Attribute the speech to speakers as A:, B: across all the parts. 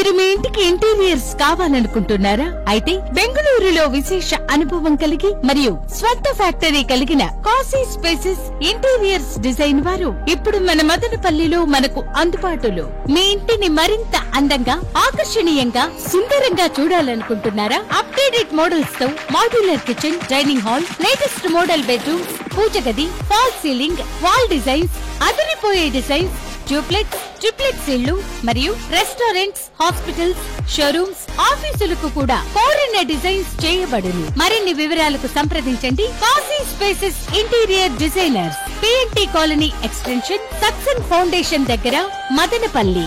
A: మీరు మీ ఇంటికి ఇంటీరియర్స్ కావాలనుకుంటున్నారా? అయితే బెంగళూరులో విశేష అనుభవం కలిగి మరియు స్వంత ఫ్యాక్టరీ కలిగిన కాశీ స్పేసెస్ ఇంటీరియర్స్ డిజైన్ వారు ఇప్పుడు మన మదనపల్లిలో మనకు అందుబాటులో. మీ ఇంటిని మరింత అందంగా, ఆకర్షణీయంగా, సుందరంగా చూడాలనుకుంటున్నారా? అప్డేటెడ్ మోడల్స్ తో modular kitchen, dining hall, latest model bedrooms, పూజ గది, ఫాల్ సీలింగ్, వాల్ డిజైన్స్, అదిరిపోయే డిజైన్స్, డూప్లెక్స్, ట్రిప్లెక్స్ ఇళ్లు మరియు రెస్టారెంట్స్, హాస్పిటల్స్, షోరూమ్స్, ఆఫీసులకు కూడా కోరిన డిజైన్స్ చేయబడును. మరిన్ని వివరాలకు సంప్రదించండి Kashi spaces interior designers, PNT colony extension, సక్సెన్ ఫౌండేషన్ దగ్గర, మదనపల్లి.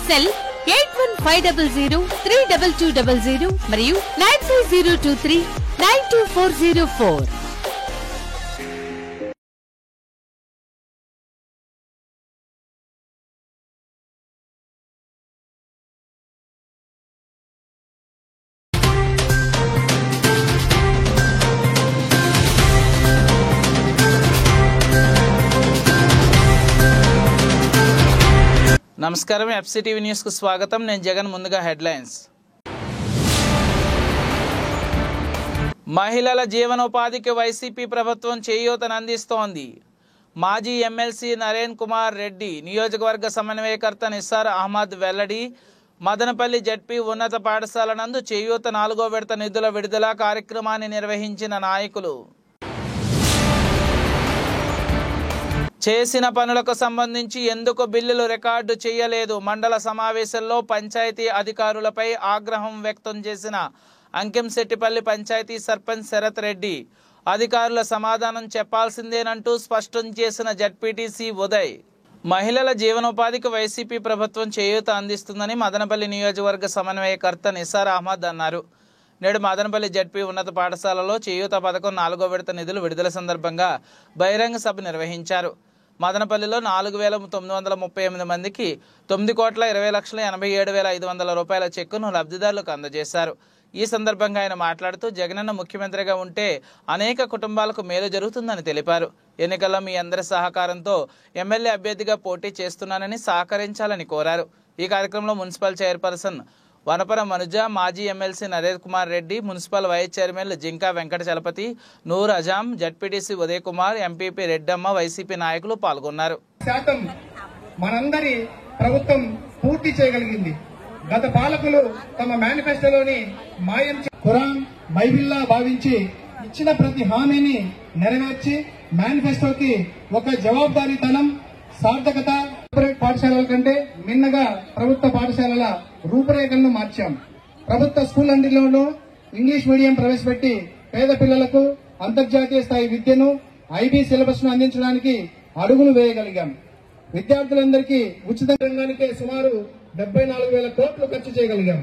A: సెల్ 8150032200 మరియు 9502392404.
B: నమస్కారం, ఎఫ్సిటీవీ న్యూస్ కు స్వాగతం. నేను జగన్. ముందుగా హెడ్లైన్స్. మహిళల జీవనోపాధికి వైసీపీ ప్రభుత్వం చేయూతనందిస్తోంది. మాజీ ఎమ్మెల్సీ నరేన్ కుమార్ రెడ్డి, నియోజకవర్గ సమన్వయకర్త నిస్సార్ అహ్మద్ వెల్లడి. మదనపల్లి జడ్పీ ఉన్నత పాఠశాల నందు చేయూత 4వ విడత నిధుల విడుదల కార్యక్రమాన్ని నిర్వహించిన నాయకులు. చేసిన పనులకు సంబంధించి ఎందుకు బిల్లులు రికార్డు చేయలేదు? మండల సమావేశంలో పంచాయతీ అధికారులపై ఆగ్రహం వ్యక్తం చేసిన అంకెంశెట్టిపల్లి పంచాయతీ సర్పంచ్ శరత్ రెడ్డి. అధికారుల సమాధానం చెప్పాల్సిందేనంటూ స్పష్టం చేసిన జడ్పీటీసీ ఉదయ్. మహిళల జీవనోపాధికి వైసీపీ ప్రభుత్వం చేయూత అందిస్తుందని మదనపల్లి నియోజకవర్గ సమన్వయకర్త నిస్సార్ అహ్మద్ అన్నారు. నేడు మదనపల్లి జడ్పీ ఉన్నత పాఠశాలలో చేయూత పథకం 4వ విడత నిధులు విడుదల సందర్భంగా బహిరంగ సభ నిర్వహించారు. మదనపల్లిలో 4,938 మందికి 9,20,87,500 రూపాయల చెక్కును లబ్ధిదారులకు అందజేశారు. ఈ సందర్భంగా ఆయన మాట్లాడుతూ జగనన్న ముఖ్యమంత్రిగా ఉంటే అనేక కుటుంబాలకు మేలు జరుగుతుందని తెలిపారు. ఎన్నికల్లో మీ అందరి సహకారంతో ఎమ్మెల్యే అభ్యర్థిగా పోటీ చేస్తున్నానని సహకరించాలని కోరారు. ఈ కార్యక్రమంలో మున్సిపల్ చైర్పర్సన్ వనపర మనుజ, మాజీ MLC Naren Kumar Reddy, municipal vice చైర్మన్లు Jinka Venkata Chalapathi, Noor Azam, ZPTC Uday Kumar, MPP Reddamma, YCP నాయకులు పాల్గొన్నారు.
C: మనందరి ప్రభుత్వం పూర్తి చేయగలిగింది. గత పాలకులు తమ మేనిఫెస్టోలోని మాయం ఖురాన్ బైబిల్లా భావించి ఇచ్చిన ప్రతి హామీని నెరవేర్చి మేనిఫెస్టోకి ఒక జవాబుదారీతనం, సార్థకత పాఠశాలల కంటే మిన్నగా ప్రభుత్వ పాఠశాలల రూపురేఖలను మార్చాం. ప్రభుత్వ స్కూల్ అన్నింటిలోనూ ఇంగ్లీష్ మీడియం ప్రవేశపెట్టి పేద పిల్లలకు అంతర్జాతీయ స్థాయి విద్యను, ఐబీ సిలబస్ ను అందించడానికి అడుగులు వేయగలిగాం. విద్యార్థులందరికీ ఉచిత రంగానికే సుమారు 74,000 కోట్లు ఖర్చు చేయగలిగాం.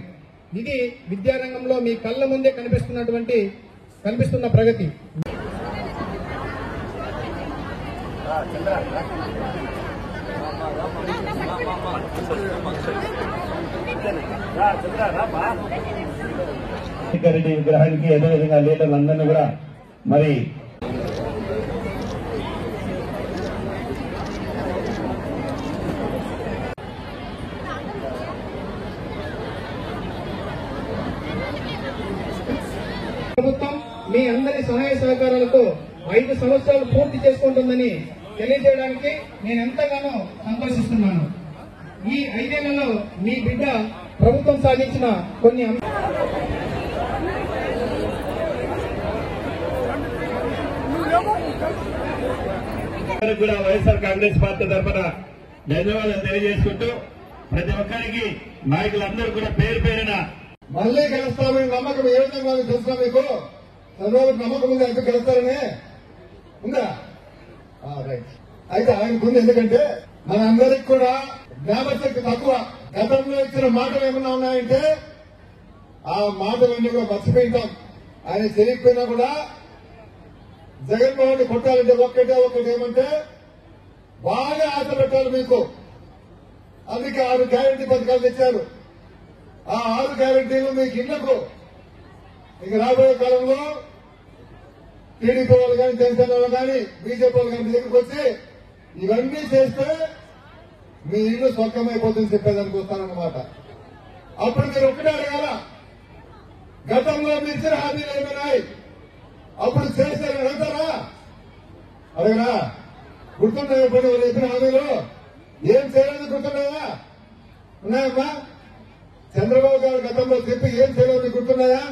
C: ఇది విద్యారంగంలో మీ కళ్ల ముందే కనిపిస్తున్న ప్రగతి.
D: రెడ్డి విగ్రహానికి అదేవిధంగా లీడర్లందరినీ కూడా మరి
C: ప్రభుత్వం మీ అందరి సహాయ సహకారాలతో 5 సంవత్సరాలు పూర్తి చేసుకుంటుందని తెలియజేయడానికి నేను ఎంతగానో సంతోషిస్తున్నాను. ఈ 5 ఏళ్లలో మీ బిడ్డ ప్రభుత్వం సాధించిన కొన్ని
D: కూడా వైఎస్ఆర్ కాంగ్రెస్ పార్టీ తరఫున ధన్యవాదాలు తెలియజేసుకుంటూ ప్రతి ఒక్కరికి నాయకులందరూ కూడా పేరు పేరున
C: మళ్లీ గెలుస్తామని నమ్మకం ఏ విధంగా తెలుసా మీకు? చంద్రబాబు నమ్మకం ఉంది, అయితే గెలుస్తారనే ఉందా? రైట్. అయితే ఆయనకుంది. ఎందుకంటే మనందరికి కూడా జ్ఞాపశక్తి తక్కువ. గతంలో ఇచ్చిన మాటలు ఏమన్నా ఉన్నాయంటే ఆ మాటలన్నీ కూడా మర్చిపోయింటాం. ఆయన తెలియకపోయినా కూడా జగన్మోహన్ రెడ్డి కొట్టాలంటే ఒక్కటి ఏమంటే బాగా ఆశ పెట్టాలి మీకు. అందుకే 6 గ్యారంటీ పథకాలు తెచ్చారు. ఆ 6 గ్యారంటీలు మీకు ఇళ్లకు ఇక రాబోయే కాలంలో టీడీపీ వాళ్ళు కానీ, జనసేన వాళ్ళు కానీ, బీజేపీ వాళ్ళు కానీ మీ దగ్గరికి వచ్చి ఇవన్నీ చేస్తే మీ ఇల్లు స్వర్గమైపోతుంది చెప్పేదానికి వస్తానన్నమాట. అప్పుడు మీరు ఒకటే అడగాల, గతంలో మీరు ఇచ్చిన హామీలు ఏమైనాయి, అప్పుడు చేశారు అడుగుతారా? అడగరా? గుర్తున్నాయా? పోనీ వాళ్ళు ఇచ్చిన హామీలు ఏం చేయలేదు గుర్తున్నాయా? ఉన్నాయమ్మా? చంద్రబాబు గారు గతంలో చెప్పి ఏం చేయలేదు గుర్తున్నాయా?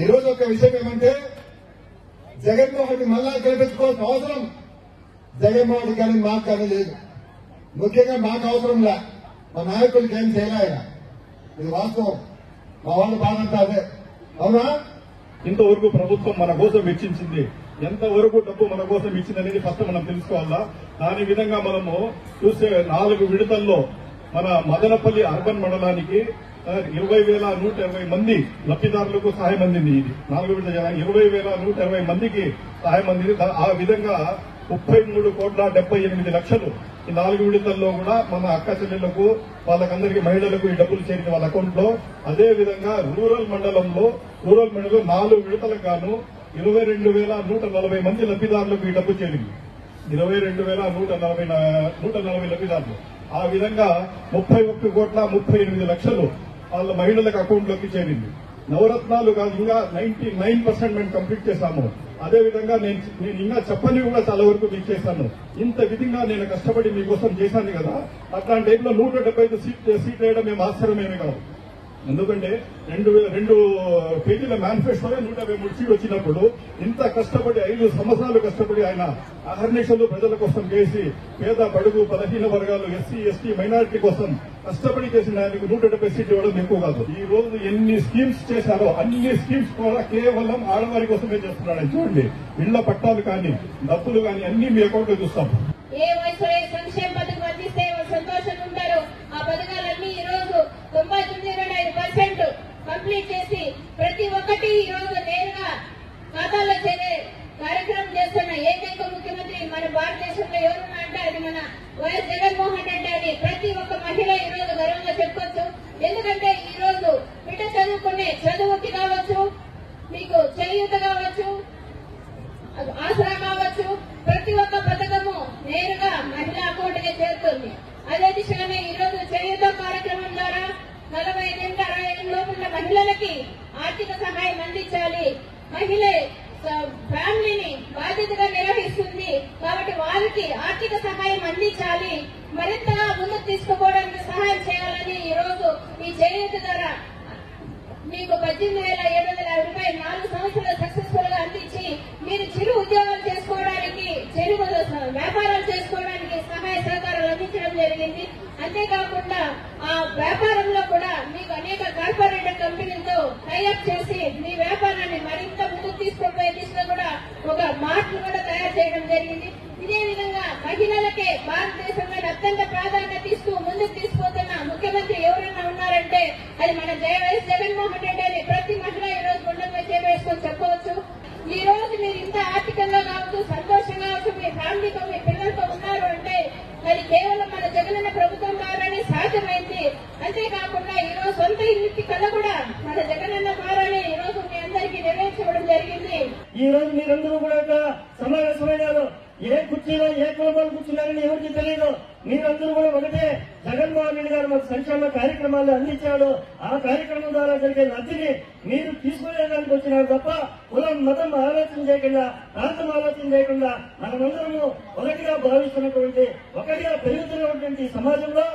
C: ఈ రోజు ఒక విషయం ఏమంటే, జగన్మోహన్ మళ్ళా గెలిపించుకోవాల్సిన అవసరం జగన్మోహన్ కానీ మాకు కానీ లేదు. ముఖ్యంగా మాకు అవసరంలా, మా నాయకులకి ఏం చేయలే. ఇది వాస్తవం. మా వాళ్ళు బాధంతా అదే. అవునా?
D: ఇంతవరకు ప్రభుత్వం మన కోసం వెచ్చించింది, ఎంతవరకు డబ్బు మన కోసం ఇచ్చిందనేది ఫస్ట్ మనం తెలుసుకోవాలా. దాని విధంగా మనము చూస్తే 4 విడతల్లో మన మదనపల్లి అర్బన్ మండలానికి 20,120 మంది లబ్ధిదారులకు సహాయం అందింది. ఇది 4 విడత 20,120 మందికి సహాయం అందింది. ఆ విధంగా 33,78,00,000 ఈ 4 విడతల్లో కూడా మన అక్క చెల్లెళ్లకు, వాళ్ళకందరికీ, మహిళలకు ఈ డబ్బులు చేరిన వాళ్ళ అకౌంట్ లో. అదే విధంగా రూరల్ మండలంలో 4 విడతలకు గాను 22,140 మంది లబ్ధిదారులకు ఈ డబ్బు చేరింది. 22,140 లబ్ధిదారులు. ఆ విధంగా 31,38,00,000 వాళ్ళ మహిళలకు అకౌంట్లోకి చేరింది. నవరత్నాలు కాదు, ఇంకా 99% మేము కంప్లీట్ చేశాము. అదేవిధంగా నేను ఇంకా చెప్పని కూడా చాలా వరకు మీకు చేశాను. ఇంత విధంగా నేను కష్టపడి మీకోసం చేశాను కదా. అట్లాంటి టైంలో 175 సీట్ వేయడం మేము ఆశ్చర్యమేమీ కాదు. ఎందుకంటే 2 పేజీల మేనిఫెస్టోలో 153 సీట్లు వచ్చినప్పుడు ఇంత కష్టపడి 5 సంవత్సరాలు కష్టపడి ఆయన అహర్నిశలు ప్రజల కోసం చేసి పేద బడుగు బలహీన వర్గాలు, ఎస్సీ ఎస్టీ మైనారిటీ కోసం కష్టపడి చేసిన ఆయనకు 170 సీట్లు ఇవ్వడం ఎక్కువ కాదు. ఈ రోజు ఎన్ని స్కీమ్స్ చేశారో అన్ని స్కీమ్స్ కూడా కేవలం ఆడవారి కోసమే చేస్తున్నాడు. చూడండి, ఇళ్ల పట్టాలు కానీ, డబ్బులు కానీ అన్ని మీ అకౌంట్ లో చూస్తాం.
E: ఏ వయసులో ఏ సంక్షేమ పథకం అందిస్తే సంతోషంగా ఉంటారు. ఆ పథకాలన్నీ ఈ రోజు 99.5% కంప్లీట్ చేసి ప్రతి ఒక్కటి ఈ రోజు నేరుగా ఖాతాలో చేరే కార్యక్రమం చేస్తున్న ఏకైక ముఖ్యమంత్రి మన భారతదేశంలో ఎవరున్నా అంటే అది మన వైఎస్ జగన్మోహన్ రెడ్డి అని ప్రతి ఒక్క మహిళ ఈ రోజు గర్వంగా చెప్పుకోవచ్చు. ఎందుకంటే ఈ రోజు బిడ్డ చదువుకునే చదువుకి కావచ్చు, మీకు చేయూత కావచ్చు, ఆసరా కావచ్చు, ప్రతి ఒక్క పథకము నేరుగా మహిళా అకౌంట్ కి చేరుతుంది. అదే దిశగానే ఈ రోజు చేయూత కార్యక్రమం ద్వారా 45-60 లోపల మహిళలకి ఆర్థిక సహాయం అందించాలి. మహిళ ఫ్యామిలీని బాధ్యతగా నిర్వహిస్తుంది కాబట్టి వారికి ఆర్థిక సహాయం అందించాలి. మరింతగా ముందుకు తీసుకుపోవడానికి సహాయం చేయాలని ఈ రోజు ఈ చేయూత ద్వారా మీకు 18,750 రూపాయలు 4 సంవత్సరాలు సక్సెస్ఫుల్ గా అందించి మీరు చిరు ఉద్యోగాలు చేసుకోవడానికి, చిరు వ్యాపారాలు చేసుకోవడానికి సహాయ సహకారాలు అందించడం జరిగింది. అంతేకాకుండా ఆ వ్యాపారంలో కూడా మీకు అనేక కార్పొరేట్ కంపెనీలతో టైఅప్ చేసి మీ వ్యాపారాన్ని మరింత ముందుకు తీసుకుపోయే దిశగా కూడా ఒక మార్పులు కూడా తయారు చేయడం జరిగింది. ఇదే విధంగా మహిళలకే భారతదేశంలో అత్యంత ప్రాధాన్యత ఇస్తూ ముందుకు తీసుకుపోతున్న ముఖ్యమంత్రి ఎవరైనా ఉన్నారంటే అది మన వైఎస్ జగన్మోహన్ రెడ్డి అని ప్రతి మహిళ ఈ రోజు గుండెపై చేవేసుకొని చెప్పవచ్చు. ఈ రోజు మీరు ఇంత ఆర్థికంగా కావచ్చు, సంతోషంగా కావచ్చు, మీ ఫ్యామిలీతో మీ పిల్లలతో ఉన్నారు అంటే అది కేవలం మన జగనన్న ప్రభుత్వం ద్వారానే సాధ్యమైంది. అంతేకాకుండా ఈ రోజు సొంత ఇంటి కళ కూడా మన జగనన్న ద్వారానే ఈ రోజు మీ అందరికీ నెరవేర్చడం జరిగింది.
F: ఈ రోజు మీరందరూ కూడా సమావేశమైనారు. ఏ కుర్చీలో ఏ కుటుంబాలు కూర్చున్నారని ఎవరికి తెలియదు. మీరందరూ కూడా ఒకటే, జగన్మోహన్ రెడ్డి గారు మాకు సంక్షేమ కార్యక్రమాలు అందించాడు. ఆ కార్యక్రమం ద్వారా జరిగే లబ్ధిని మీరు తీసుకునేదానికి వచ్చినారు తప్ప కులం మతం ఆలోచన చేయకుండా, ప్రాంతం ఆలోచన చేయకుండా మనమందరము ఒకటిగా భావిస్తున్నటువంటి, ఒకటిగా పెరుగుతున్నటువంటి సమాజంలో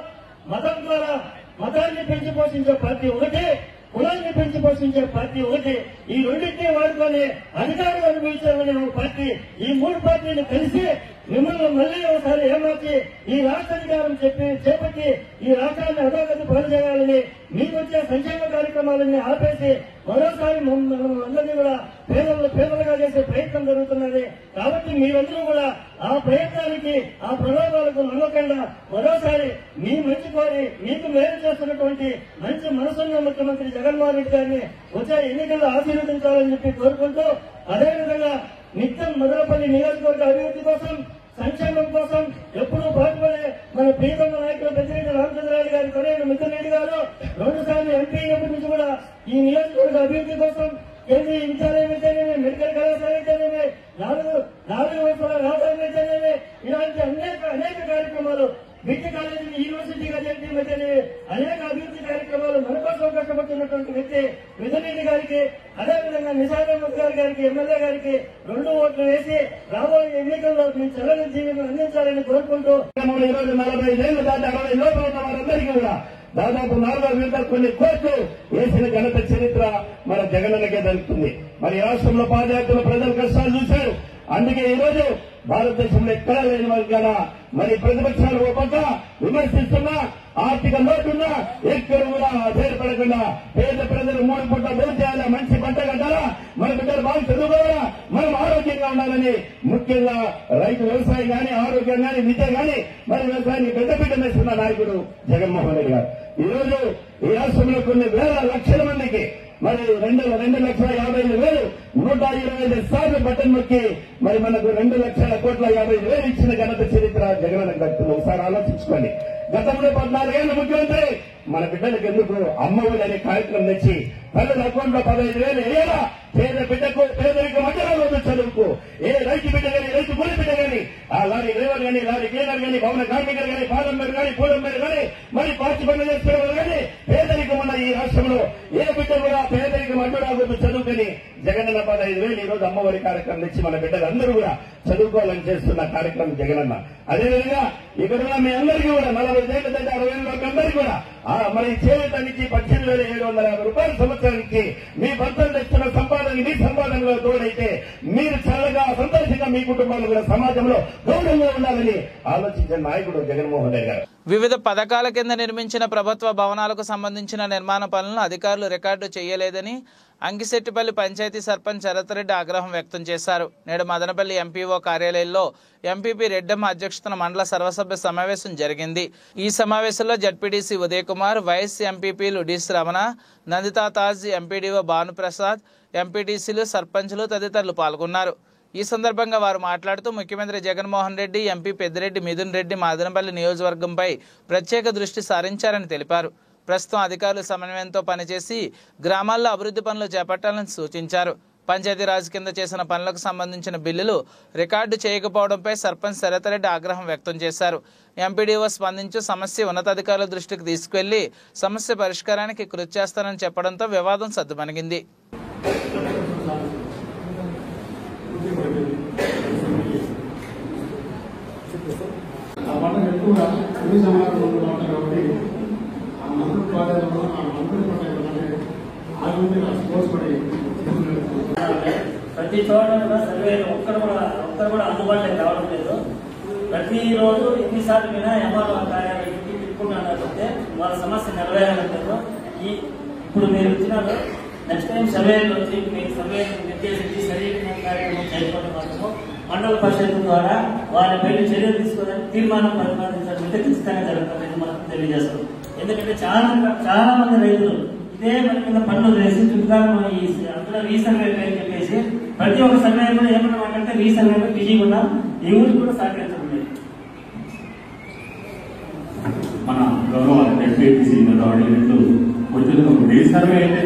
F: మతం ద్వారా మతాన్ని పెంచి పోషించే పార్టీ ఒకటే, కులాన్ని పెంచి పోషించే పార్టీ ఒకటి. ఈ రెండింటినీ వాడుకొని అధికారం అనుభవించాలని ఒక పార్టీ. ఈ 3 పార్టీలు కలిసి మిమ్మల్ని మళ్లీ ఒకసారి ఏమార్చి ఈ రాష్ట్రాధికారం చేపట్టి ఈ రాష్ట్రాన్ని అధోగతి పాలు చేయాలని, మీకు వచ్చే సంక్షేమ కార్యక్రమాలన్నీ ఆపేసి మరోసారి అందరినీ కూడా పేదలుగా చేసే ప్రయత్నం జరుగుతున్నది. కాబట్టి మీరందరూ కూడా ఆ ప్రయత్నానికి, ఆ ప్రలోభాలకు నమ్మకుండా మరోసారి మీ మంచి కోరి మీకు మేలు చేస్తున్నటువంటి మంచి మనసున్న ముఖ్యమంత్రి జగన్మోహన్ రెడ్డి గారిని వచ్చే ఎన్నికల్లో ఆశీర్వదించాలని చెప్పి కోరుకుంటూ, అదేవిధంగా నిత్యం మదనపల్లి నియోజకవర్గ అభివృద్ధి కోసం, సంక్షేమం కోసం ఎప్పుడూ పాటుపడే మన ప్రియతమ నాయకులు పెద్దిరెడ్డి రామచంద్రరావు గారి తనయుడు మిథున్ రెడ్డి గారు 2 సార్లు ఎంపీ అయినప్పటి నుంచి కూడా ఈ నియోజకవర్గ అభివృద్ధి కోసం కేంద్రీయ విద్యాలయం అయితేనేమి, మెడికల్ కళాశాల అయితేనేమి, 4 వయసుల రాజధాని అయితేనేమి, ఇలాంటి అనేక కార్యక్రమాలు బిడ్డ కాలేజీని యూనివర్సిటీగా చేసి మధ్యని అనేక అభివృద్ధి కార్యక్రమాలు మన కోసం కష్టపడుతున్నటువంటి వ్యక్తి మిథునరెడ్డి గారికి, అదేవిధంగా నిజాం అహ్మద్ గారికి, ఎమ్మెల్యే గారికి 2 ఓట్లు వేసి రాబోయే ఎన్నికల్లో మీ చల్లని జీవితం అందించాలని కోరుకుంటూ ఈరోజు 45 ఏళ్లు దాటి 60 లోపల ఉన్న వారందరికీ కూడా దాదాపు 4,000 కొన్ని కోట్లు వేసిన ఘనత చరిత్ర మన జగనన్నకే దక్కుతుంది. మరి రాష్ట్రంలో పాదయాత్రలో ప్రజల కష్టాలు చూశారు. అందుకే ఈ రోజు భారతదేశంలో ఎక్కడా లేని వారి కదా మరి ప్రతిపక్షాలు ఒక పక్క విమర్శిస్తున్నా, ఆర్థిక లోటున్నా ఎక్కడ కూడా ఆధారపడకుండా పేద ప్రజలు 3 పూట భోజనం చేయాలా, మంచి పంట కట్టాలా, మన బిడ్డలు బాగా చదువుకోవాలా, మనం ఆరోగ్యంగా ఉండాలని ముఖ్యంగా రైతు వ్యవసాయం కానీ, ఆరోగ్యం కానీ, విద్య కానీ మరి వ్యవసాయాన్ని పెద్దపీట వేస్తున్న నాయకుడు జగన్మోహన్ రెడ్డి గారు. ఈ రోజు ఈ రాష్ట్రంలో కొన్ని వేల లక్షల మందికి మరి 2,50,000 125 సార్లు బటన్ నొక్కి మరి మనకు 2,50,50,000 ఇచ్చిన ఘనత చరిత్ర జగనన్న దక్కుతుంది. ఒకసారి ఆలోచించుకోండి. గతంలో 14 ఏళ్ల ముఖ్యమంత్రి మన బిడ్డలకు ఎందుకు అమ్మఒడి అనే కార్యక్రమం తెచ్చి తల్లుల అకౌంట్లో 15,000 వేయాలా, పేద బిడ్డకు పేదరిక మధ్యలో చదువుకు ఏ రైతు బిడ్డ కానీ, రైతు కూలి బిడ్డ కానీ, ఆ లారీ డ్రైవర్ కానీ, లారీ క్లీనర్ కానీ, భవన కార్మికులు కానీ, పాలమ్మేరు కానీ, పూలమ్మేరు కానీ, మరి పార్టీ పనులు చేసుకునేవారు కానీ పేదరికం ఉన్న ఈ రాష్ట్రంలో ఏ బిడ్డ కూడా పేదరికం అడ్డురాకూడదు చదువుకొని జగనన్న 15,000 ఈ రోజు అమ్మఒడి కార్యక్రమం తెచ్చి మన బిడ్డలందరూ కూడా చదువుకోవాలని చేస్తున్న కార్యక్రమం జగనన్న. అదేవిధంగా ఇక్కడ ఉన్న మీ అందరికీ కూడా 45 ఏళ్ల దాటి 60 ఏళ్ళ వరకు అందరికీ కూడా మరి చేతానికి 18,750 రూపాయల సంవత్సరానికి మీ భర్తలు తెచ్చిన సంపాదన మీ సంపాదనలో తోడైతే మీరు చల్లగా సంతోషంగా మీ కుటుంబాలు కూడా సమాజంలో గౌరవంగా ఉండాలని ఆలోచించిన నాయకుడు జగన్మోహన్ రెడ్డి గారు.
B: వివిధ పథకాల కింద నిర్మించిన ప్రభుత్వ భవనాలకు సంబంధించిన నిర్మాణ పనులను అధికారులు రికార్డు చేయలేదని అంకిశెట్టిపల్లి పంచాయతీ సర్పంచ్ శరత్రెడ్డి ఆగ్రహం వ్యక్తం చేశారు. నేడు మదనపల్లి ఎంపీఓ కార్యాలయంలో ఎంపీపీ రెడ్డమ్మ అధ్యక్షతన మండల సర్వసభ్య సమావేశం జరిగింది. ఈ సమావేశంలో జడ్పీటీసీ ఉదయ్ కుమార్, వైస్ ఎంపీపీలు డి శ్రవణ, నందితా తాజ్, ఎంపీడీఓ భానుప్రసాద్, ఎంపీటీసీలు, సర్పంచ్లు తదితరులు పాల్గొన్నారు. ఈ సందర్భంగా వారు మాట్లాడుతూ ముఖ్యమంత్రి జగన్మోహన్ రెడ్డి, ఎంపీ పెద్దిరెడ్డి మిథున్ రెడ్డి మదనపల్లి నియోజకవర్గంపై ప్రత్యేక దృష్టి సారించారని తెలిపారు. ప్రస్తుతం అధికారులు సమన్వయంతో పనిచేసి గ్రామాల్లో అభివృద్ధి పనులు చేపట్టాలని సూచించారు. పంచాయతీరాజ్ కింద చేసిన పనులకు సంబంధించిన బిల్లులు రికార్డు చేయకపోవడంపై సర్పంచ్ శరత్రెడ్డి ఆగ్రహం వ్యక్తం చేశారు. ఎంపీడీఓ స్పందించి సమస్య ఉన్నతాధికారుల దృష్టికి తీసుకెళ్లి సమస్య పరిష్కారానికి కృషి చేస్తానని చెప్పడంతో వివాదం సద్దుమణిగింది.
F: ప్రతి చోట కూడా సర్వేలు ఒక్కరు కూడా అందుబాటులోకి రావడం లేదు. ప్రతిరోజు ఎన్నిసార్లు పోయినా ఎంఆర్ఓ కార్యాలయానికి తిప్పుకుంటున్నారంటే వాళ్ళ సమస్య నెరవేరాలంటారు. ఇప్పుడు మీరు ఇచ్చినారు, నెక్స్ట్ టైం సర్వేలు వచ్చి మీరు సర్వేలు నిర్దేశించి సరైన కార్యక్రమం చేసుకోవడం కోసము మండల పరిషత్ ద్వారా వారిపై చర్యలు తీసుకోవడానికి తీర్మానం ప్రతిపాదించాలంటే ఖచ్చితంగా జరుగుతుందని మనం తెలియజేస్తాం. ఎందుకంటే చాలా మంది రైతులు ఇదే మన కింద పనులు వేసి చుట్టుగా అందులో రీసర్వే అని చెప్పేసి ప్రతి ఒక్క సర్వే కూడా ఏమన్నా మాట్లాడితే రీసర్వే బిజీగా ఉన్నాం, ఈ ఊరికి కూడా సహకరించడం లేదు.
G: మన గౌరవ ఎంపీటీసీ వచ్చిన రీసర్వే అయితే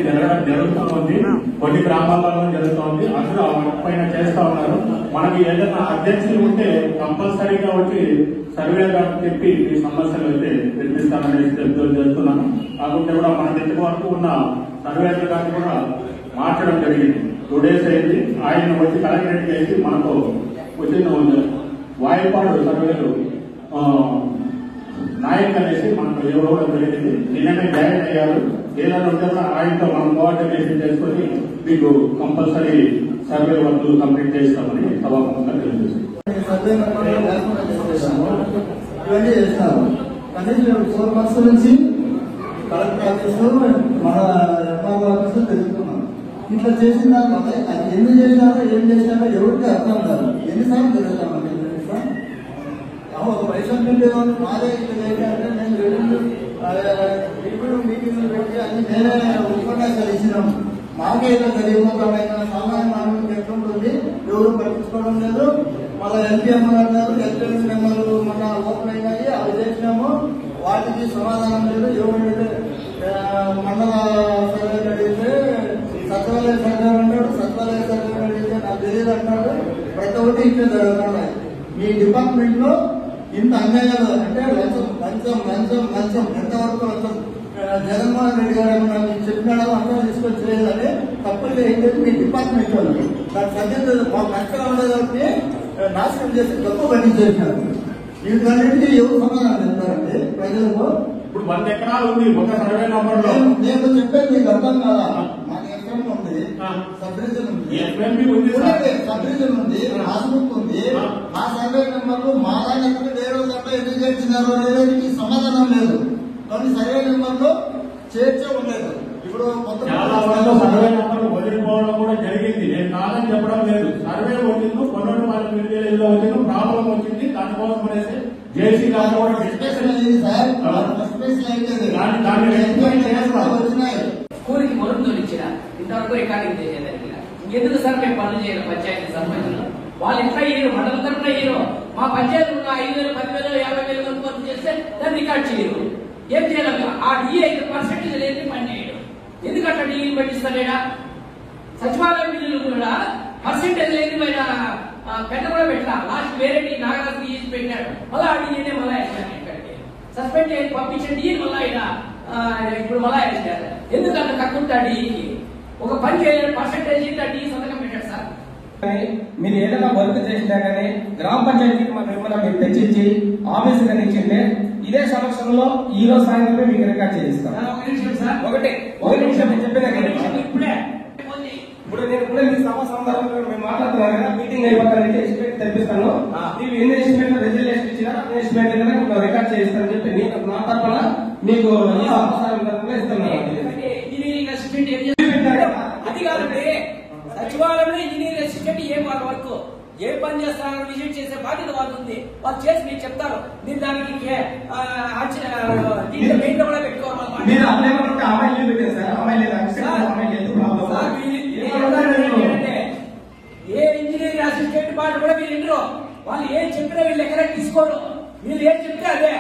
G: జరుగుతుంది, కొన్ని గ్రామాలలో జరుగుతుంది, అందరూ పైన చేస్తా ఉన్నారు. మనకి ఏదైనా అధ్యక్షులు ఉంటే కంపల్సరీగా వచ్చి సర్వే చెప్పి ఈ సమస్యలు అయితే తెప్పిస్తానని చెప్తున్నాను. కాకుంటే కూడా మన దగ్గర వరకు ఉన్న సర్వేలు గారిని కూడా మార్చడం జరిగింది. 2 days అయింది. ఆయన వచ్చి కలెక్టరేట్ చేసి మనకు వచ్చిన వాయిపాడు సర్వేలు నాయక్ అనేసి మనకు ఇవ్వడం జరిగింది. నిన్ననే జాయిన్ అయ్యారు. ఏదైనా ఉంటే ఆయనతో మనం కోఆర్డినేషన్ చేసుకుని మీకు కంపల్సరీ సర్వే వర్క్ కంప్లీట్ చేస్తామని సభాముఖంగా తెలియజేస్తాం.
C: ఇవన్నీ చేస్తాము. కనీసం 4 months నుంచి కలెక్టర్ ఆఫీసు మన ఎంఆర్ఓ ఆఫీసు తెలుసుకున్నాం. ఇట్లా చేసిన అది ఎన్ని చేశారో ఏం చేశారో ఎవరికి అర్థం కాదు. ఎన్నిసార్లు తెలుస్తామండి ఒక వైషన్ ఉండేవాళ్ళు మాదే ఇట్లా చేయాలంటే నేను రివ్యూ మీటింగ్లు పెట్టి అన్ని నేనే ఉపన్యాసాలు ఇచ్చినాము. మాకే ఇట్లా తెలియకుండా సామాన్య మానవులకు ఎట్లుంటుంది ఎవరు పట్టించుకోవడం లేదు. మళ్ళీ ఎల్పీఎంఆర్ గారు ఎల్పీఎం మెంబర్లు మన ఓపెన్ అయినాయి, అవి చేసినాము, వాటికి సమాధానం లేదు. ఎవరైతే మండల సర్వే అడిగితే సచివాలయ సర్వే అంటాడు, సచివాలయ సర్వే అడిగితే నాకు తెలియదు అంటాడు. ప్రతి ఒక్కటి ఇట్లా జరుగుతున్నాయి. మీ డిపార్ట్మెంట్ లో ఇంత అన్యాయాలు అంటే లంచం ఎంతవరకు లంచం జగన్మోహన్ రెడ్డి గారు ఏమన్నా మీకు చెప్పినాడో అర్థం తీసుకొచ్చి లేదని తప్పులు ఏం చెప్పి మీ డిపార్ట్మెంట్ వాళ్ళు దాని సబ్జెక్టు నష్టంగా ఉండదు కాబట్టి నాశనం చేసి తప్పు పండించేసినారు. వీటన్నిటికీ ఎవరు సమాధానం చెప్తారండి ప్రజలకు?
G: ఇప్పుడు 100 ఎకరాలు ఉంది ఒక సర్వే నంబర్ లో.
C: నేను చెప్పేది మీకు అర్థం కాదా? మాకు ఎఫ్ఎం ఉంది, సబ్ రీజన్ ఉంది, సబ్ రీజన్ ఉంది, పాస్బుక్ ఉంది. మా సర్వే నెంబర్లు మా దాని వేరే సర్వే ఎందుకు చేర్చినారో అనేది సమాధానం లేదు. కొన్ని సర్వే నెంబర్లు చేర్చే ఉండలేదు. ఇప్పుడు
G: చాలా వరకు సర్వే నెంబర్లు వదిలిపోవడం కూడా జరిగింది. నేను కాదని చెప్పడం లేదు. సర్వే వచ్చింది, కొన్నోటి వాళ్ళకి విలేజ్లో వచ్చింది, ప్రాబ్లం వచ్చింది. దానికోసం అనేసి జేసీ గారు కూడా
H: స్కూల్కి మొదలు తోలిచ్చిన ఇంతవరకు రికార్డింగ్ చేయలేదు. ఎందుకు సార్ మేము పనులు చేయాలి? పంచాయతీ సర్పంచులు వాళ్ళు ఎట్లా అయ్యారు, మండలం తరఫున అయ్యారు. మా పంచాయతీలు 5,000, 10,000, 50,000 మంది పనులు చేస్తే దాన్ని రికార్డ్ చేయరు. ఏం చేయాలి? ఆ డిఏ 5% లేదు, పని చేయడం. ఎందుకంటే డిఏ పట్టిస్తాడా? సచివాలయం బిల్లులు కూడా పర్సెంటేజ్ లేదు, పెద్ద కూడా పెట్టా. లాస్ట్ వేరే నాగరాజు డిఏ పెట్టాడు. మళ్ళీ ఆ డిఏనే మళ్ళీ వేసాను. ఇక్కడికి సస్పెండ్ చేసి పంపించిన డిఏ మళ్ళీ ఇప్పుడు మళ్ళీ వేసారు. ఎందుకంటే తక్కువ డిఏకి ఒక పని చేయాలి, పర్సెంటేజ్ డిఏ సంతకం పెట్టాడు సార్.
I: మీరు ఏదైనా వర్క్ చేసినా కానీ గ్రామ పంచాయతీకి మిమ్మల్ని మీరు తెచ్చించి ఆఫీస్ కానీ ఇచ్చింటే ఇదే సంవత్సరంలో ఈ రోజు సాయంత్రమే మీకు రికార్డ్ చేయిస్తాం. ఒకటి నేను చెప్పిన
H: ఇప్పుడే
I: ఇప్పుడు నేను కూడా మీ సందర్భంలో మేము మాట్లాడుతున్నాను కదా, మీటింగ్ అయిపోతానంటే ఎస్టిమేట్ తెప్పిస్తాను. ನೀವು ఎన్ని ఎస్టిమేట్ రిజల్యూషన్ ఇచ్చినా ఎస్టిమేట్ రికార్డ్ చేయిస్తానని చెప్పి నేను నా తరఫున మీకు ఇస్తున్నాను.
H: అది కాదండి, సచివాలయంలో ఇంజనీరింగ్ అసిస్టెంట్ ఏం వాళ్ళ వర్క్, ఏ పని చేస్తారని విజిట్ చేసే బాధ్యత వాళ్ళు ఉంది. వాళ్ళు చేసి మీకు చెప్తారు. మీరు దానికి దీంట్లో కూడా పెట్టుకోవాలి.
I: మీరు అమ్మాయి అమ్మాయి పెట్టారు సార్, అమ్మాయి
H: ఏ ఇంజనీరింగ్ అసిస్టెంట్ పాటు కూడా మీరు వినరు. వాళ్ళు ఏం చెప్పినా వీళ్ళు ఎక్కడ తీసుకోరు. వీళ్ళు ఏం చెప్తే అదే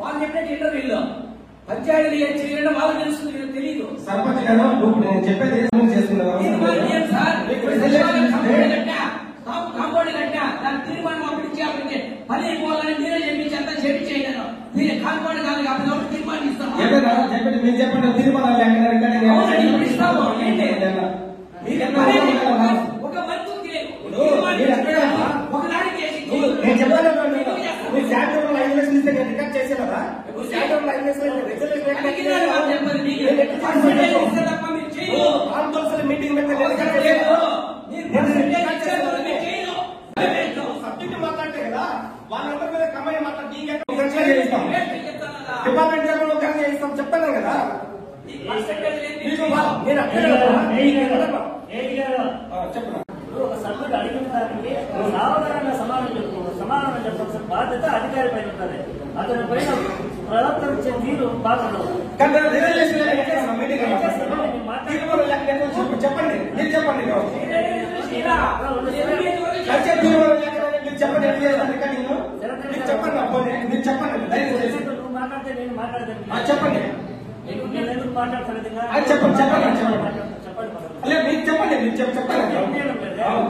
H: వాళ్ళు చెప్పినట్టు వినరు. వీళ్ళు పంచాయతీలు ఏం చేయాలంటే వాళ్ళకి తెలుస్తుంది, వీళ్ళకి తెలియదు.
I: సర్పంచ్ గారు నేను చెప్పేది
H: కాంపౌండ్ కట్టా దాని తీర్మానం అప్పుడు ఇచ్చి అప్పటికి పని అయిపోవాలని మీరే చెప్పించి అంతా చేయించేయను. మీరు కాంపౌండ్ కాదు కాబట్టి తీర్మానం ఇస్తాము.
I: మీరు చెప్పండి తీర్మానాలు
H: ఇస్తాము. ఒక వర్క్ ఒకనాడికి
I: నేను చెప్పాను మీరు శాంతంలో 5 లక్షలు ఇస్తే నేను రికార్డ్ చేసేదా? శాంతంలో 5 లక్షలు మీటింగ్ సబ్జెక్ట్ మాట్లాడితే కదా వాళ్ళందరి మీద కమ్మాయి మాట్లాడి డిపార్ట్మెంట్ చేయిస్తాం చెప్తాను కదా. చెప్పండి.
F: ఒక సభ్యుడు అడిగిన దానికి సాధారణంగా సమాధానం చెప్పాల్సిన బాధ్యత అధికారి పైన ఉంటుంది. అతని పైన ప్రవర్తించే తీరు బాగుండదు.
I: చెప్పండి మీరు చెప్పండి
F: నువ్వు మాట్లాడితే నేను మాట్లాడతాను.
I: చెప్పండి
F: నేను ఎందుకు మాట్లాడతాను?
I: చెప్పండి మీరు చెప్పండి మీరు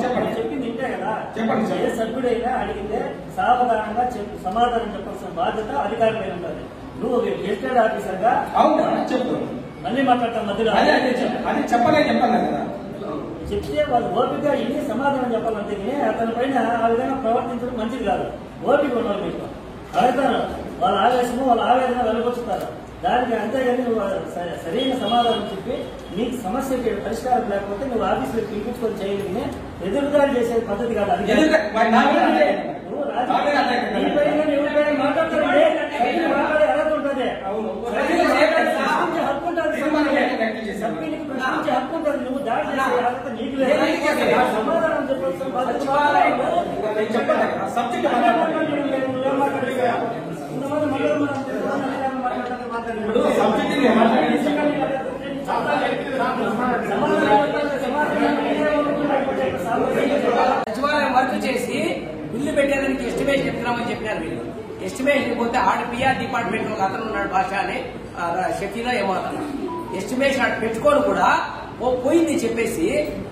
I: చెప్పండి
F: చెప్పింది ఇంటే కదా.
I: చెప్పండి.
F: ఏ సభ్యుడైనా అడిగితే సావధానంగా సమాధానం చెప్పాల్సిన బాధ్యత అధికారి పైన ఉంటుంది. నువ్వు గెస్టెడ్ ఆఫీసర్ గా
I: అవునా చెప్పు
F: మళ్ళీ మాట్లాడతాం మధ్యలో.
I: అది చెప్పాలి కదా.
F: చెప్తే వాళ్ళు ఓపిక ఇన్ని సమాధానం చెప్పాలంటే అతని పైన ఆ విధంగా ప్రవర్తించడం మంచిది కాదు. ఓపిక ఉన్నారు మీకు అడుగుతారు. వాళ్ళ ఆవేశము వాళ్ళ ఆవేదన వెళ్ళగొచ్చుతారు. దానికి అంతేగాని నువ్వు సరైన సమాధానం చెప్పి నీకు సమస్యకి పరిష్కారం లేకపోతే నువ్వు ఆఫీసులో పిలిపించుకొని చేయగలిగిన ఎదురుదాడి చేసే పద్ధతి కాదు. అది మాట్లాడే అర్హత ఉంటుంది. హక్కు ఉంటుంది. సభ్యునికి ప్రశ్నించే హక్కు ఉంటుంది. నువ్వు దాడి చేసే అర్హత నీకు లేదు. సమాధానం చెప్పాల్సిన బాధ్యత
H: సచివాలయం వర్క్ చేసి బిల్లు పెట్టేదానికి ఎస్టిమేషన్ చెప్తున్నామని చెప్పినారు. వీళ్ళు ఎస్టిమేషన్ పోతే ఆడ పిఆర్ డిపార్ట్మెంట్ ఒక అతను ఉన్నాడు, భాష అని షకీలో ఏమో అతను ఎస్టిమేషన్ పెట్టుకొని కూడా పోయింది చెప్పేసి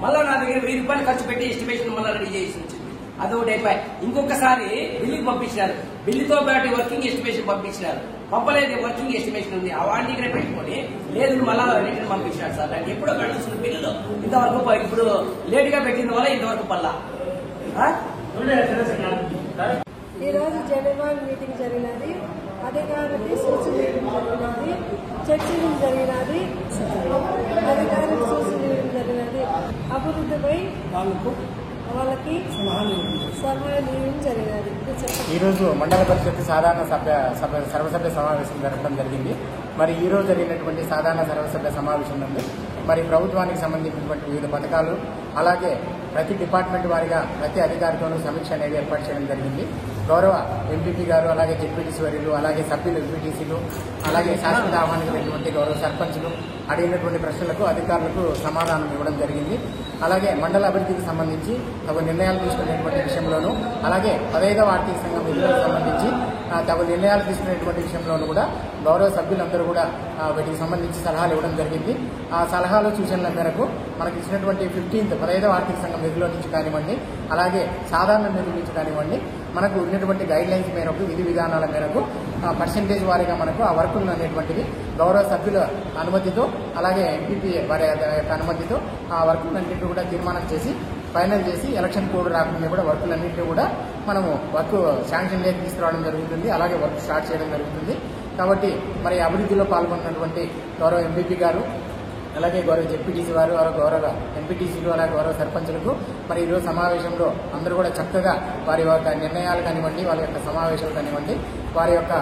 H: మళ్ళా నా దగ్గర 1000 రూపాయలు ఖర్చు పెట్టి ఎస్టిమేషన్ మళ్ళీ రెడీ చేసి వచ్చింది. అదొకటి అయిపోయి ఇంకొకసారి బిల్లుకి పంపించినారు. బిల్లుతో పాటు వర్కింగ్ ఎస్టిమేషన్ పంపించినారు. పంపలేదు, వర్కింగ్ ఎస్టిమేషన్ ఉంది, ఆ వాడి దగ్గర పెట్టుకొని లేదు మళ్ళా రిటర్న్ పంపించాడు సార్. నాకు ఎప్పుడో కడుస్తున్న బిల్లులు ఇంతవరకు ఇప్పుడు లేట్ గా పెట్టిన వల్ల ఇంతవరకు పల్లా.
J: ఈ రోజు జనవాల్ మీటింగ్ జరిగినది, అధికారులకి సూచన జరిగినది, చర్చలు జరిగినది, అధికారులకు సూచన జరిగినది, అభివృద్ధిపై వాళ్ళకి సలహాలు జరిగినది.
K: ఈరోజు మండల పరిషత్ సాధారణ సర్వసభ్య సమావేశం జరగడం జరిగింది. మరి ఈ రోజు జరిగినటువంటి సాధారణ సర్వసభ్య సమావేశం నుండి మరి ప్రభుత్వానికి సంబంధించినటువంటి వివిధ పథకాలు, అలాగే ప్రతి డిపార్ట్మెంట్ వారిగా ప్రతి అధికారితోనూ సమీక్ష అనేది ఏర్పాటు చేయడం జరిగింది. గౌరవ ఎంపీపీ గారు, అలాగే జెడ్పీటీసీ వర్యులు, అలాగే సభ్యులు ఎంపీటీసీలు, అలాగే శాశ్వత ఆహ్వానించినటువంటి గౌరవ సర్పంచులు అడిగినటువంటి ప్రశ్నలకు అధికారులకు సమాధానం ఇవ్వడం జరిగింది. అలాగే మండల అభివృద్ధికి సంబంధించి తగు నిర్ణయాలు తీసుకునేటువంటి విషయంలోనూ, అలాగే 15వ ఆర్థిక సంఘం నిధులకు సంబంధించి తగు నిర్ణయాలు తీసుకునేటువంటి విషయంలోనూ కూడా గౌరవ సభ్యులందరూ కూడా వీటికి సంబంధించి సలహాలు ఇవ్వడం జరిగింది. ఆ సలహాలు సూచనల మేరకు మనకి ఇచ్చినటువంటి 15వ ఆర్థిక సంఘం నిధుల నుంచి కానివ్వండి, అలాగే సాధారణ నిధుల నుంచి కానివ్వండి, మనకు ఉన్నటువంటి గైడ్ లైన్స్ మేరకు, విధి విధానాల మేరకు పర్సెంటేజ్ వారీగా మనకు ఆ వర్కులు అనేటువంటివి గౌరవ సభ్యుల అనుమతితో, అలాగే ఎంపీపీ వారి యొక్క అనుమతితో ఆ వర్కులన్నింటినీ కూడా తీర్మానం చేసి ఫైనల్ చేసి ఎలక్షన్ కోడ్ రాకుండా కూడా వర్కులన్నింటినీ కూడా మనము వర్క్ శాంక్షన్ లేక తీసుకురావడం జరుగుతుంది. అలాగే వర్క్ స్టార్ట్ చేయడం జరుగుతుంది. కాబట్టి మరి అభివృద్ధిలో పాల్గొన్నటువంటి గౌరవ ఎంపీపీ గారు, అలాగే గౌరవ జెడ్పీటీసీ వారు, గౌరవ ఎంపీటీసీలు, అలాగే గౌరవ సర్పంచులకు మరి ఈరోజు సమావేశంలో అందరూ కూడా చక్కగా వారి యొక్క నిర్ణయాలు కానివ్వండి, వాళ్ళ యొక్క సమావేశాలు కానివ్వండి, వారి యొక్క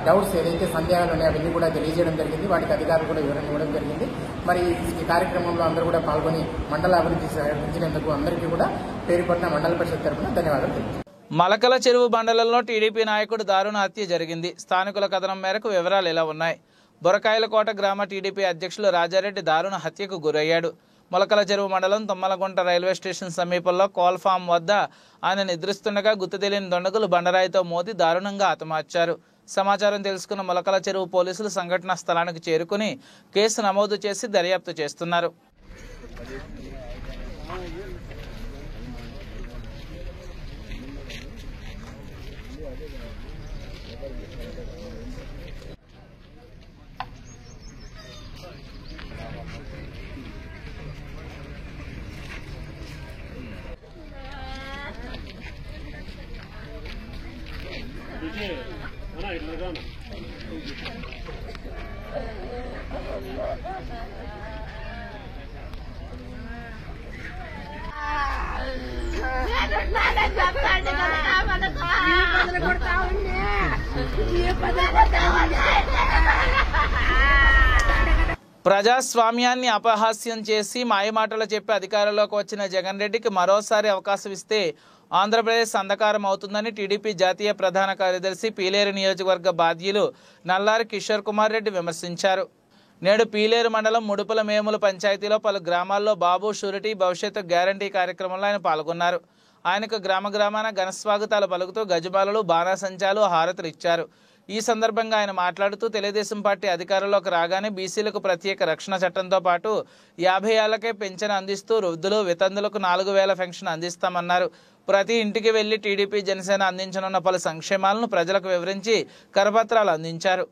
K: డౌట్స్ ఏదైతే సందేహాలు ఉన్నాయో అవన్నీ కూడా తెలియజేయడం జరిగింది. వాటికి అధికారులు కూడా వివరణ ఇవ్వడం జరిగింది. మరి ఈ కార్యక్రమంలో అందరూ కూడా పాల్గొని మండల అభివృద్ధి సహకరించినందుకు అందరికీ కూడా పేరుపట్టిన మండల పరిషత్ తరఫున ధన్యవాదాలు తెలుపుతున్నాను.
B: మలకల చెరువు మండలంలో టీడీపీ నాయకుడు దారుణ హత్య జరిగింది. స్థానికుల కథనం మేరకు వివరాలు ఇలా ఉన్నాయి. బొరకాయలకోట గ్రామ టీడీపీ అధ్యక్షులు రాజారెడ్డి దారుణ హత్యకు గురయ్యాడు. మొలకల చెరువు మండలం తుమ్మలగుంట రైల్వే స్టేషన్ సమీపంలో కోల్ ఫామ్ వద్ద ఆయన నిద్రిస్తుండగా గుర్తు తెలియని దొండగులు బండరాయితో మోది దారుణంగా హతమార్చారు. సమాచారం తెలుసుకున్న మొలకల చెరువు పోలీసులు సంఘటనా స్థలానికి చేరుకుని కేసు నమోదు చేసి దర్యాప్తు చేస్తున్నారు. ప్రజాస్వామ్యాన్ని అపహాస్యం చేసి మాయమాటలు చెప్పి అధికారంలోకి వచ్చిన జగన్ రెడ్డికి మరోసారి అవకాశం ఇస్తే ఆంధ్రప్రదేశ్ అంధకారం అవుతుందని టీడీపీ జాతీయ ప్రధాన కార్యదర్శి పీలేరు నియోజకవర్గ బాధ్యులు నల్లారి కిషోర్ కుమార్ రెడ్డి విమర్శించారు. నేడు పీలేరు మండలం ముడుపుల మేముల పంచాయతీలో పలు గ్రామాల్లో బాబు షూరిటీ భవిష్యత్తు గ్యారంటీ కార్యక్రమంలో ఆయన పాల్గొన్నారు. ఆయనకు గ్రామాన ఘనస్వాగతాలు పలుకుతూ గజమాలలు, బాణాసంచాలు, హారతులు ఇచ్చారు. ఈ సందర్భంగా ఆయన మాట్లాడుతూ తెలుగుదేశం పార్టీ అధికారంలోకి రాగానే బీసీలకు ప్రత్యేక రక్షణ చట్టంతో పాటు 50 ఏళ్లకే పెన్షన్ అందిస్తూ వృద్ధులు, వితంతులకు 4000 పెన్షన్ అందిస్తామన్నారు. ప్రతి ఇంటికి వెళ్లి టీడీపీ, జనసేన అందించనున్న పలు సంక్షేమాలను ప్రజలకు వివరించి కరపత్రాలు అందించారు.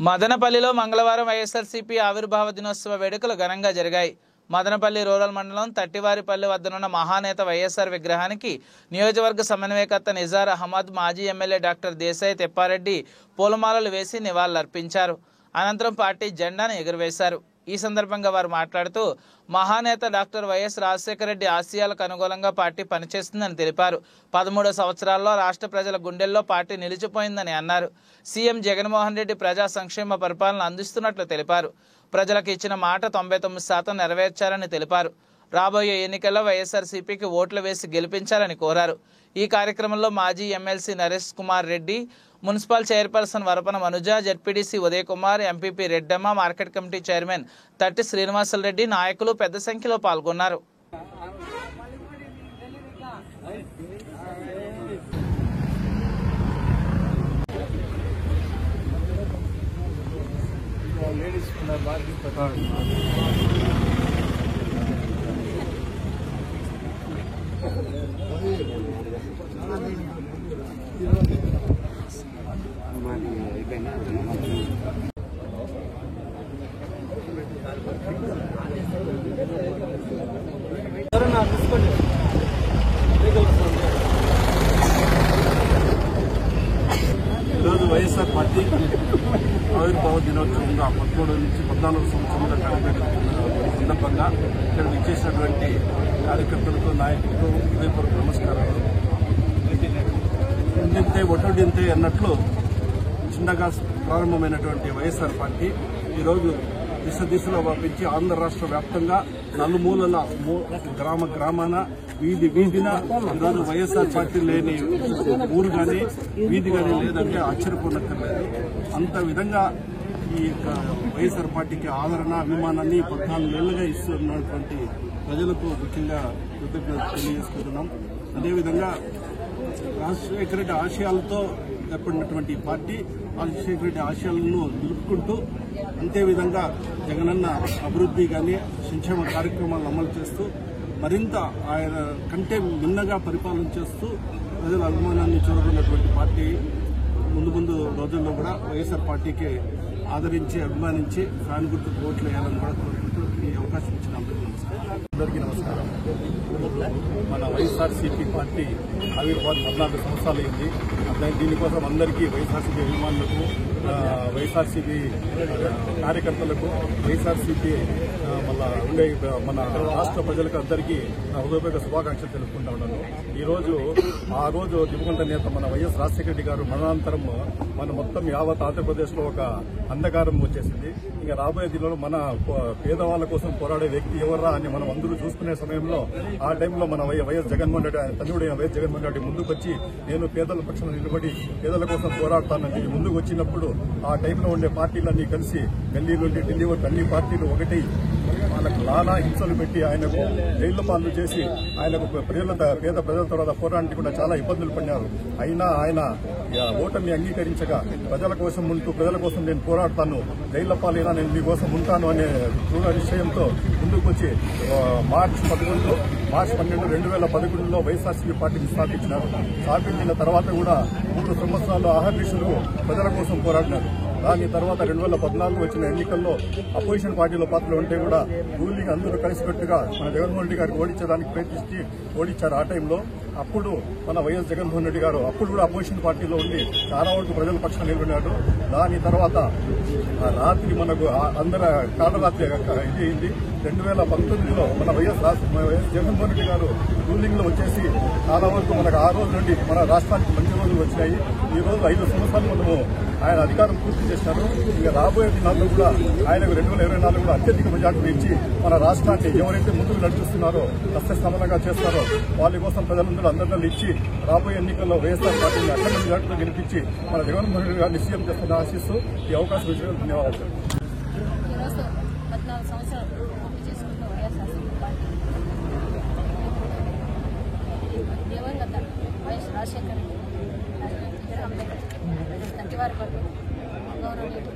B: మదనపల్లిలో మంగళవారం వైఎస్ఆర్సీపీ ఆవిర్భావ దినోత్సవ వేడుకలు ఘనంగా జరిగాయి. మదనపల్లి రూరల్ మండలం తట్టివారిపల్లి వద్దనున్న మహానేత వైఎస్ఆర్ విగ్రహానికి నియోజకవర్గ సమన్వయకర్త నిజార్ అహ్మద్, మాజీ ఎమ్మెల్యే డాక్టర్ దేశాయ్ తెప్పారెడ్డి పూలమాలలు వేసి నివాళులర్పించారు. అనంతరం పార్టీ జెండాను ఎగురవేశారు. ఈ సందర్భంగా వారు మాట్లాడుతూ మహానేత డాక్టర్ వైఎస్ రాజశేఖర రెడ్డి ఆశయాలకు అనుగుణంగా పార్టీ పనిచేస్తుందని తెలిపారు. 13 సంవత్సరాల్లో రాష్ట్ర ప్రజల గుండెల్లో పార్టీ నిలిచిపోయిందని అన్నారు. సీఎం జగన్మోహన్ రెడ్డి ప్రజా సంక్షేమ పరిపాలన అందిస్తున్నట్లు తెలిపారు. ప్రజలకు ఇచ్చిన మాట 99% నెరవేర్చారని తెలిపారు. రాబోయే ఎన్నికల్లో వైఎస్ఆర్సీపీకి ఓట్లు వేసి గెలిపించాలని కోరారు. ఈ కార్యక్రమంలో మాజీ MLC Naresh Kumar Reddy, municipal chairperson Varapana Manuja, ZPTC Uday Kumar, MPP Reddamma, market committee chairman Tatti Srinivasa Reddy, నాయకులు పెద్ద సంఖ్యలో పాల్గొన్నారు.
L: ఈరోజు వైఎస్ఆర్ పార్టీ ఆవిర్భావ దినోత్సవంగా 13 నుంచి 14 సంవత్సరాల సందర్భంగా ఇక్కడ విచ్చేసినటువంటి కార్యకర్తలకు, నాయకులకు హృదయపూర్వక నమస్కారాలు. ఇంతే ఒట్టొడింతే అన్నట్లు చిన్నగా ప్రారంభమైనటువంటి వైఎస్ఆర్ పార్టీ ఈరోజు దిశలో వ్యాపించి ఆంధ్ర రాష్ట్ర వ్యాప్తంగా నలుమూలల గ్రామాన వీధిన ఈరోజు వైఎస్ఆర్ పార్టీ లేని ఊరు కానీ వీధి కానీ లేదంటే ఆశ్చర్యపోనక్కర్లేదు. అంత విధంగా ఈ వైఎస్ఆర్ పార్టీకి ఆదరణ, అభిమానాన్ని 14 ఏళ్లుగా ఇస్తున్నటువంటి ప్రజలకు ముఖ్యంగా కృతజ్ఞతలు తెలియజేసుకుంటున్నాం. అదేవిధంగా రాజశేఖర రెడ్డి ఆశయాలతో ఏర్పడినటువంటి పార్టీ రాజశేఖర రెడ్డి ఆశయాలను నిలుపుకుంటూ అంతేవిధంగా జగనన్న అభివృద్ధి కానీ సంక్షేమ కార్యక్రమాలను అమలు చేస్తూ మరింత ఆయన కంటే మిన్నగా పరిపాలన చేస్తూ ప్రజల అభిమానాన్ని చూరగొన్నటువంటి పార్టీ ముందు రోజుల్లో కూడా వైఎస్ఆర్ పార్టీకి ఆదరించి, అభిమానించి ఫ్యాన్ గుర్తుకు ఓట్లు వేయాలని కూడా కోరుకుంటూ ఈ అవకాశం ఇచ్చిన అందరికీ నమస్కారం. మన వైఎస్ఆర్సీపీ పార్టీ ఆవిర్భావం 14 సంవత్సరాలు అయింది. దీనికోసం అందరికీ వైఎస్ఆర్సీపీ అభిమానులకు, వైఎస్ఆర్సీపీ కార్యకర్తలకు, వైఎస్ఆర్సీపీ మన రాష్ట్ర ప్రజలకు అందరికీ హృదయపూర్వక శుభాకాంక్షలు తెలుపుకుంటా ఉన్నాను. ఆ రోజు దివంగత నేత మన వైఎస్ రాజశేఖర రెడ్డి గారు మరణానంతరం మన మొత్తం యావత్ ఆంధ్రప్రదేశ్ లో ఒక అంధకారం వచ్చేసింది. ఇంకా రాబోయే దినంలో మన పేదవాళ్ల కోసం పోరాడే వ్యక్తి ఎవర్రా అని మనం అందరూ చూసుకునే సమయంలో ఆ టైంలో మన వైఎస్ జగన్మోహన్ రెడ్డి, ఆయన తల్లియుడు వైఎస్ జగన్మోహన్ రెడ్డి ముందుకు వచ్చి నేను పేదల పక్షాన నిలబడి పేదల కోసం పోరాడతానని ముందుకు వచ్చినప్పుడు ఆ టైంలో ఉండే పార్టీలన్నీ కలిసి ఢిల్లీ నుండి ఢిల్లీ వరకు అన్ని పార్టీలు ఒకటి వాళ్ళకు నానా హింసలు పెట్టి ఆయనకు జైళ్ల పాలన చేసి ఆయనకు పేద ప్రజల తర్వాత పోరాటానికి కూడా చాలా ఇబ్బందులు పడినారు. అయినా ఆయన ఓటమి అంగీకరించగా ప్రజల కోసం ఉంటూ ప్రజల కోసం నేను పోరాడతాను, జైళ్ల పాలైనా నేను మీకోసం ఉంటాను అనే దృఢ నిశ్చయంతో ముందుకు వచ్చి మార్చి 12, 2011లో వైఎస్ఆర్సీపీ పార్టీని స్థాపించినారు. స్థాపించిన తర్వాత కూడా 3 సంవత్సరాలు అహర్నిశలు ప్రజల కోసం పోరాడినారు. దాని తర్వాత 2014 వచ్చిన ఎన్నికల్లో అపోజిషన్ పార్టీలో పాత్రలు ఉంటే కూడా రూలింగ్ అందరూ కలిసికట్టుగా మన జగన్మోహన్ రెడ్డి గారికి ఓడించడానికి ప్రయత్నించి ఓడించారు. ఆ టైంలో అప్పుడు మన వైఎస్ జగన్మోహన్ రెడ్డి గారు అప్పుడు కూడా అపోజిషన్ పార్టీలో ఉండి చాలా వరకు ప్రజల పక్షాన నిలబడినాడు. దాని తర్వాత రాత్రి మనకు అందరూ కాలరాత్రి ఇది అయింది. 2019లో మన వైఎస్ జగన్మోహన్ రెడ్డి గారు రూలింగ్ లో వచ్చేసి చాలా వరకు మనకు ఆ రోజు నుండి మన రాష్ట్రానికి మంచి రోజులు వచ్చినాయి. ఈ రోజు 5 సంవత్సరాలు మనము ఆయన అధికారం పూర్తి చేశారు. ఇక రాబోయే దినాల్లో కూడా ఆయనకు 2024 కూడా అత్యధిక మెజార్టీ ఇచ్చి మన రాష్ట్రాన్ని ఎవరైతే ముందుకు నడిపిస్తున్నారో సస్యశ్యామలంగా చేస్తారో వాళ్ళ కోసం ప్రజలందరూ అందరిలో ఇచ్చి రాబోయే ఎన్నికల్లో వైఎస్ఆర్ పార్టీని అఖండ మెజార్టీలో గెలిపించి మన జగన్మోహన్ రెడ్డి గారిని సీఎం చేస్తున్న ఆశిస్తూ ఈ అవకాశం ఇచ్చిన ధన్యవాదాలు.
M: 14 సంవత్సరాలు పూర్తి చేసుకుంటూ వైఎస్ఆర్సీపీ పార్టీ దివంగత వైఎస్ రాజశేఖర రెడ్డి విగ్రహం దగ్గర తట్టివారి పట్టు గౌరవనీయులు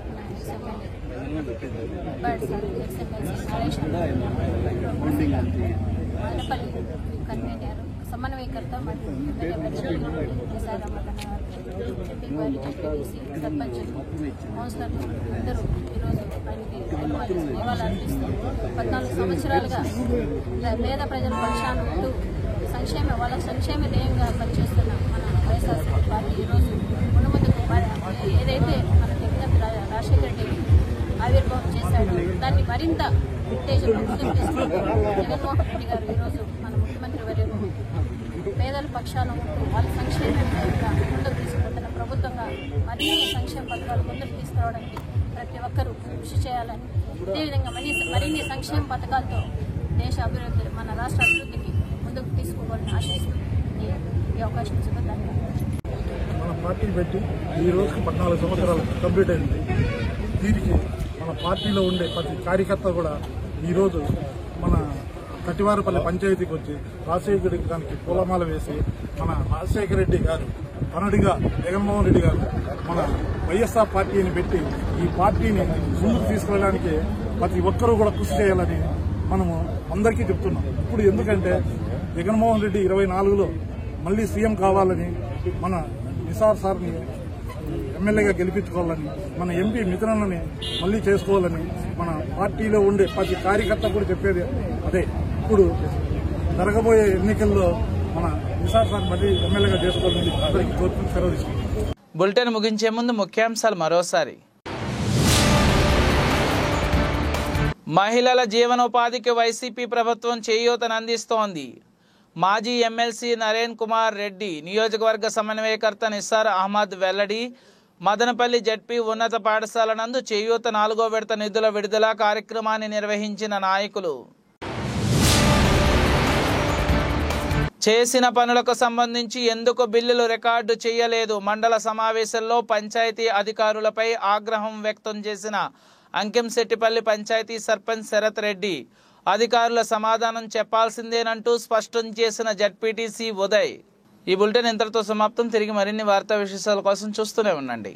M: మదనపల్లి కన్వీనర్, సమన్వయకర్త మరియు సర్పంచులు, కౌన్సిలర్లు అందరూ ఈరోజు ఆయనకి నివాళులు అర్పిస్తూ 14 సంవత్సరాలుగా పేద ప్రజల పక్షాన ఉంటూ వాళ్ళ సంక్షేమ ధ్యేయంగా పనిచేస్తున్న మన వైఎస్ఆర్సీపీ పార్టీ ఈరోజు ముందుకు ఏదైతే మన దివంగత రాజశేఖర రెడ్డి ఆవిర్భావం చేశాడో దాన్ని మరింత ఉత్తేజంలో ముందుకు తీసుకుంటూ జగన్మోహన్ రెడ్డి గారు ఈరోజు మన ముఖ్యమంత్రి వర్యులు పేదల పక్షాన ఉంటూ వాళ్ళ సంక్షేమంగా ముందుకు తీసుకుంటున్న ప్రభుత్వంగా మరిన్ని సంక్షేమ పథకాలు ముందుకు తీసుకురావడానికి ప్రతి ఒక్కరూ కృషి చేయాలని, అదేవిధంగా మరిన్ని సంక్షేమ పథకాలతో దేశ అభివృద్ధి, మన రాష్ట్ర అభివృద్ధికి ముందుకు తీసుకోవాలని ఆశిస్తూ ఈ అవకాశం ఇచ్చిన ధన్యవాదాలు.
L: మన
N: పార్టీ పెట్టి ఈ రోజుకి 14 సంవత్సరాలు కంప్లీట్ అయింది. దీనికి మన పార్టీలో ఉండే ప్రతి కార్యకర్త కూడా ఈరోజు మన కట్టివారపల్లి పంచాయతీకి వచ్చి రాజశేఖర రెడ్డి గారికి పూలమాల వేసి మన రాజశేఖర రెడ్డి గారు అనడిగా జగన్మోహన్ రెడ్డి గారు మన వైఎస్ఆర్ పార్టీని పెట్టి ఈ పార్టీని ముందుకు తీసుకెళ్ళడానికి ప్రతి ఒక్కరూ కూడా కృషి చేయాలని మనము అందరికీ చెప్తున్నాం. ఇప్పుడు ఎందుకంటే జగన్మోహన్ రెడ్డి 24లో మళ్లీ సీఎం కావాలని, మన నిసార్ సార్ని ఎమ్మెల్యేగా గెలిపించుకోవాలని, మన ఎంపీ మిత్రులని మళ్లీ చేసుకోవాలని మన పార్టీలో ఉండే ప్రతి కార్యకర్త కూడా చెప్పేది అదే. ఇప్పుడు జరగబోయే ఎన్నికల్లో మన నిసార్ సార్ మళ్లీ ఎమ్మెల్యేగా చేసుకోవాలని అందరికీ కోరుకుని సెలవు తీసుకుంటాం.
B: బులెటిన్ ముగించే ముందు ముఖ్యాంశాలు మరోసారి. మహిళల జీవనోపాధికి వైసీపీ ప్రభుత్వం చేయూతనందిస్తోంది. మాజీ ఎమ్మెల్సీ నరేన్ కుమార్ రెడ్డి నియోజకవర్గ సమన్వయకర్త నిసార్ అహ్మద్ వెల్లడి. మదనపల్లి జడ్పీ ఉన్నత పాఠశాల నందు చేయూత 4వ విడత నిధుల విడుదల కార్యక్రమాన్ని నిర్వహించిన నాయకులు. చేసిన పనులకు సంబంధించి ఎందుకు బిల్లులు రికార్డు చేయలేదు? మండల సమావేశంలో పంచాయతీ అధికారులపై ఆగ్రహం వ్యక్తం చేసిన అంకెంశెట్టిపల్లి పంచాయతీ సర్పంచ్ శరత్ రెడ్డి. అధికారుల సమాధానం చెప్పాల్సిందేనంటూ స్పష్టం చేసిన జడ్పీటీసీ ఉదయ్. ఈ బులెటిన్ ఇంతటితో సమాప్తం. తిరిగి మరిన్ని వార్తా విశేషాల కోసం చూస్తూనే ఉండండి.